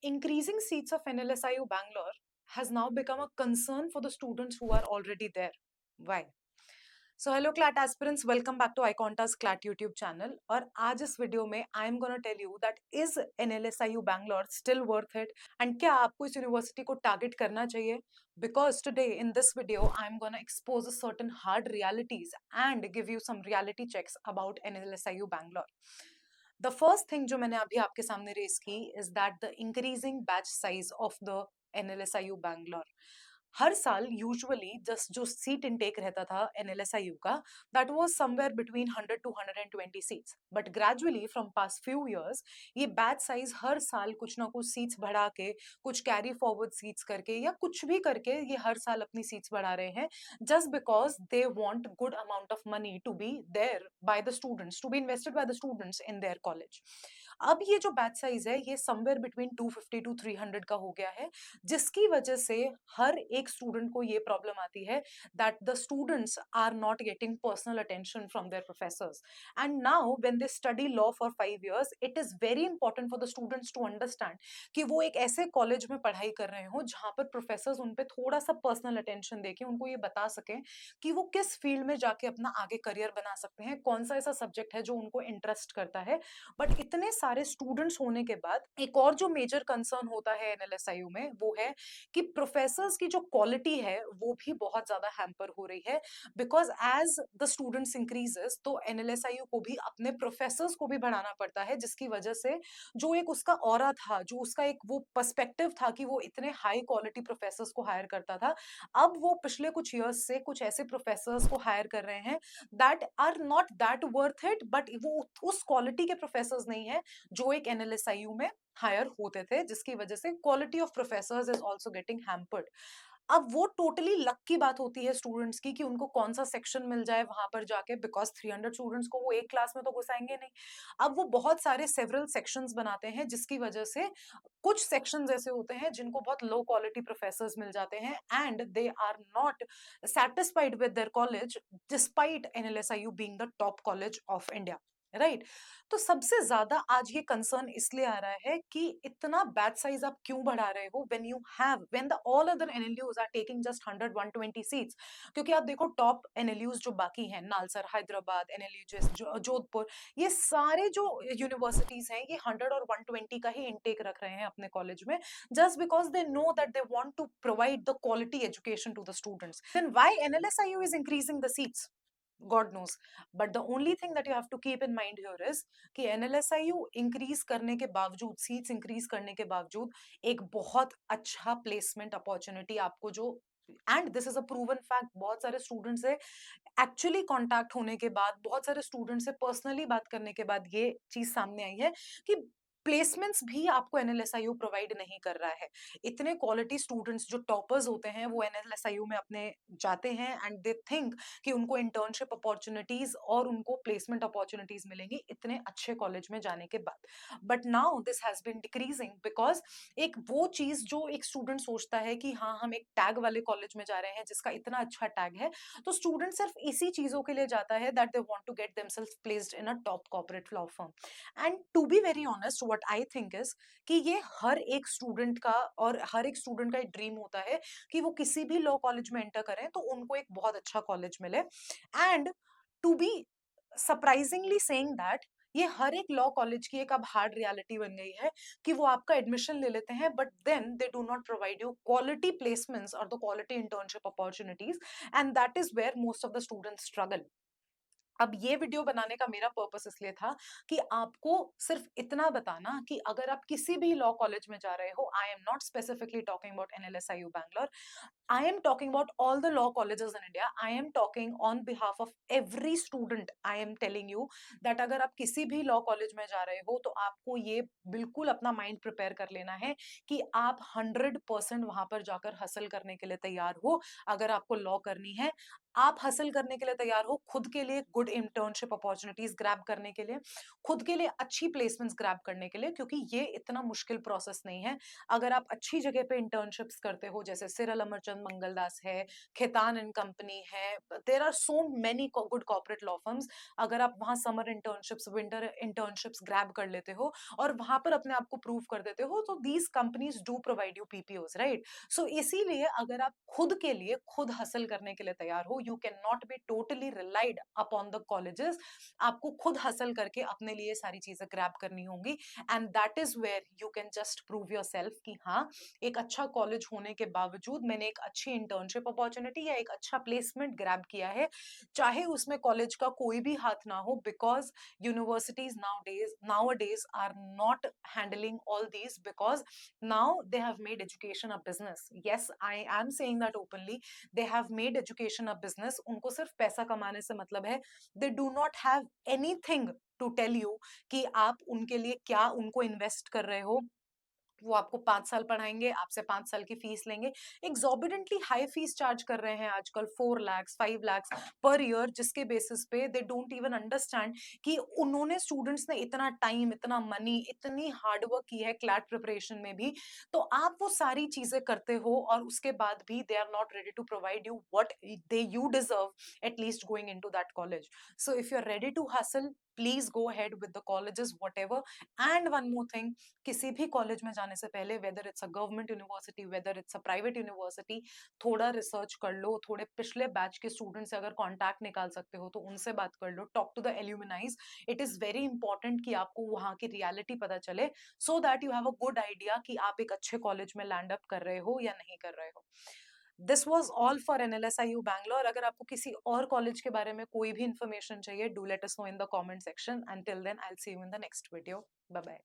Increasing seats of NLSIU Bangalore has now become a concern for the students who are already there. Why? So hello CLAT aspirants, welcome back to iConta's CLAT YouTube channel. और आज इस video में I am gonna tell you that is NLSIU Bangalore still worth it and क्या आपको इस university को target करना चाहिए. Because today in this video I am gonna expose certain hard realities and give you some reality checks about NLSIU Bangalore. The first thing जो मैंने अभी आपके सामने रेस की is that the increasing batch size of the NLSIU Bangalore. हर साल usually just जो seat intake रहता था NLSIU का that was somewhere between 100 to 120 seats, but gradually from past few years ये बैच साइज हर साल कुछ ना कुछ सीट्स बढ़ा के, कुछ कैरी फॉरवर्ड सीट्स करके या कुछ भी करके ये हर साल अपनी सीट्स बढ़ा रहे हैं just because they want good amount of money to be there by the students, to be invested by the students in their college. अब ये जो बैच साइज है ये समवेयर बिटवीन 250 to 300 का हो गया है, जिसकी वजह से हर एक स्टूडेंट को ये प्रॉब्लम आती है that the students are not getting personal attention from their professors. And now when they study law for 5 years it is very important for the students to understand कि वो एक ऐसे कॉलेज में पढ़ाई कर रहे हो जहां पर प्रोफेसर्स उन पे थोड़ा सा पर्सनल अटेंशन देके उनको ये बता सकें कि वो किस फील्ड में जाके अपना आगे करियर बना सकते हैं, कौन सा ऐसा सब्जेक्ट है जो उनको इंटरेस्ट करता है. बट इतने सारे स्टूडेंट्स होने के बाद एक और जो मेजर कंसर्न होता है NLSIU में वो है कि प्रोफेसर्स की जो क्वालिटी है वो भी बहुत ज्यादा हैम्पर हो रही है. Because as the students increases तो NLSIU को भी अपने प्रोफेसर्स को भी बढ़ाना पड़ता है, जिसकी वजह से जो एक उसका ऑरा था, जो उसका एक वो पर्सपेक्टिव था कि वो इतने हाई क्वालिटी प्रोफेसर्स को हायर करता था, अब वो पिछले कुछ ईयर्स से कुछ ऐसे प्रोफेसर्स को हायर कर रहे हैं that are not that worth it, but वो उस क्वालिटी के प्रोफेसर्स नहीं है जो एक NLSIU में हायर होते थे, जिसकी वजह से quality of professors is also getting hampered. अब वो टोटली लक की बात होती है स्टूडेंट्स की कि उनको कौन सा सेक्शन मिल जाए वहां पर जाके, बिकॉज 300 स्टूडेंट्स को वो एक क्लास में तो घुसाएंगे नहीं. अब वो बहुत सारे सेवरल सेक्शंस बनाते हैं, जिसकी वजह से कुछ सेक्शंस ऐसे होते हैं जिनको बहुत लो क्वालिटी प्रोफेसर्स मिल जाते हैं and they are not satisfied with their college despite NLSIU being the top college of India. Right तो सबसे ज्यादा आज ये कंसर्न इसलिए आ रहा है कि इतना बैच साइज आप क्यों बढ़ा रहे हो when the all other NLUs are taking just 100 120 seats. क्योंकि आप देखो टॉप NLUs जो बाकी हैं, नालसर, हैदराबाद, NLU जोधपुर, ये सारे जो यूनिवर्सिटीज हैं ये 100 और 120 का ही इनटेक रख रहे हैं अपने कॉलेज में, just because they know that they want to provide the quality education to the students. Then why NLSIU is increasing the seats? God knows. But the only thing that you have to keep in mind here is कि NLSIU increase करने के बावजूद, seats increase करने के बावजूद एक बहुत अच्छा placement opportunity आपको जो, and this is a proven fact, बहुत सारे स्टूडेंट्स से एक्चुअली कांटेक्ट होने के बाद, बहुत सारे स्टूडेंट से पर्सनली बात करने के बाद ये चीज सामने आई है कि प्लेसमेंट्स भी आपको NLSIU प्रोवाइड नहीं कर रहा है. इतने क्वालिटी स्टूडेंट्स जो टॉपर्स होते हैं वो NLSIU में अपने जाते हैं एंड दे थिंक कि उनको इंटर्नशिप अपॉर्चुनिटीज और उनको प्लेसमेंट अपॉर्चुनिटीज मिलेंगी इतने अच्छे कॉलेज में जाने के बाद. But now this has been decreasing because एक वो चीज जो एक स्टूडेंट सोचता है कि हाँ हम एक टैग वाले कॉलेज में जा रहे हैं जिसका इतना अच्छा टैग है, तो स्टूडेंट सिर्फ इसी चीजों के लिए जाता है that they want to get themselves placed in a top corporate law firm. And to be very honest what I think is कि ये हर एक स्टूडेंट का और हर एक स्टूडेंट का एक ड्रीम होता है कि वो किसी भी लॉ कॉलेज में एंटर करें तो उनको एक बहुत अच्छा कॉलेज मिले. And to be surprisingly saying that ये हर एक लॉ कॉलेज की एक अब हार्ड रियलिटी बन गई है कि वो आपका एडमिशन ले लेते हैं but then they do not provide you quality placements और the quality internship opportunities, and that is where most of the students struggle. अब ये वीडियो बनाने का मेरा पर्पस इसलिए था कि आपको सिर्फ इतना बताना कि अगर आप किसी भी लॉ कॉलेज में जा रहे हो, I am not specifically talking about NLSIU Bangalore, I am talking about all the law colleges in India. I am talking on behalf of every student. I am telling you that अगर आप किसी भी law college में जा रहे हो तो आपको ये बिल्कुल अपना mind prepare कर लेना है कि आप 100% वहां पर जाकर हसल करने के लिए तैयार हो. अगर आपको law करनी है, आप हसल करने के लिए तैयार हो, खुद के लिए गुड इंटर्नशिप अपॉर्चुनिटीज ग्रैब करने के लिए, खुद के लिए अच्छी प्लेसमेंट्स ग्रैब करने के लिए, क्योंकि ये इतना मुश्किल प्रोसेस नहीं है। अगर आप अच्छी जगह पे इंटर्नशिप्स करते हो, जैसे सिरल अमरचंद मंगलदास है, खेतान एंड कंपनी है, there are so many good corporate law firms. अगर आप वहाँ summer internships, winter internships grab कर लेते हो और वहां पर अपने आप को प्रूव कर देते हो, तो these companies do provide you PPOs, right? So इसीलिए अगर आप खुद के लिए खुद हासिल करने के लिए तैयार हो, you can not be totally relied upon the colleges. आपको खुद हासिल करके अपने लिए सारी चीजें ग्रैब करनी होंगी, and that is where you can just prove yourself कि हाँ, एक अच्छा कॉलेज होने के बावजूद मैंने एक अच्छी इंटर्नशिप अपॉर्चुनिटी या एक अच्छा प्लेसमेंट ग्रैब किया है, चाहे उसमें कॉलेज का कोई भी हाथ ना हो, because universities nowadays are not handling all these, because now they have made education a business. Yes, I am saying that openly. They have made education a business. उनको सिर्फ पैसा कमाने से मतलब है. They do not have anything to tell you कि आप उनके लिए क्या उनको इन्वेस्ट कर रहे हो. वो आपको 5 साल पढ़ाएंगे, आपसे 5 साल की फीस लेंगे, एग्जॉर्बिडेंटली हाई फीस चार्ज कर रहे हैं आजकल, 4 lakhs 5 lakhs पर ईयर, जिसके बेसिस पे दे डोंट इवन अंडरस्टैंड कि उन्होंने, स्टूडेंट्स ने इतना टाइम, इतना मनी, इतनी हार्डवर्क की है क्लैट प्रिपरेशन में भी, तो आप वो सारी चीजें करते हो और उसके बाद भी they are not ready to provide you what they you deserve, at least going into that college. So if you are ready to hustle, please go ahead with the colleges whatever. And one more thing, किसी भी college में जाने से पहले, whether it's a government university, whether it's a private university, थोड़ा research कर लो, थोड़े पिछले बैच के स्टूडेंट से अगर कांटेक्ट निकाल सकते हो तो उनसे बात कर लो, talk to the alumnis. It is very important कि आपको वहाँ की रियलिटी पता चले, so that you have a good idea कि आप एक अच्छे कॉलेज में लैंड अप कर रहे हो या नहीं कर रहे हो. This was all for NLSIU Bangalore. अगर आपको किसी और कॉलेज के बारे में कोई भी इंफॉर्मेशन चाहिए, do let us know in the comment section. And till then I will see you in the next video. Bye bye.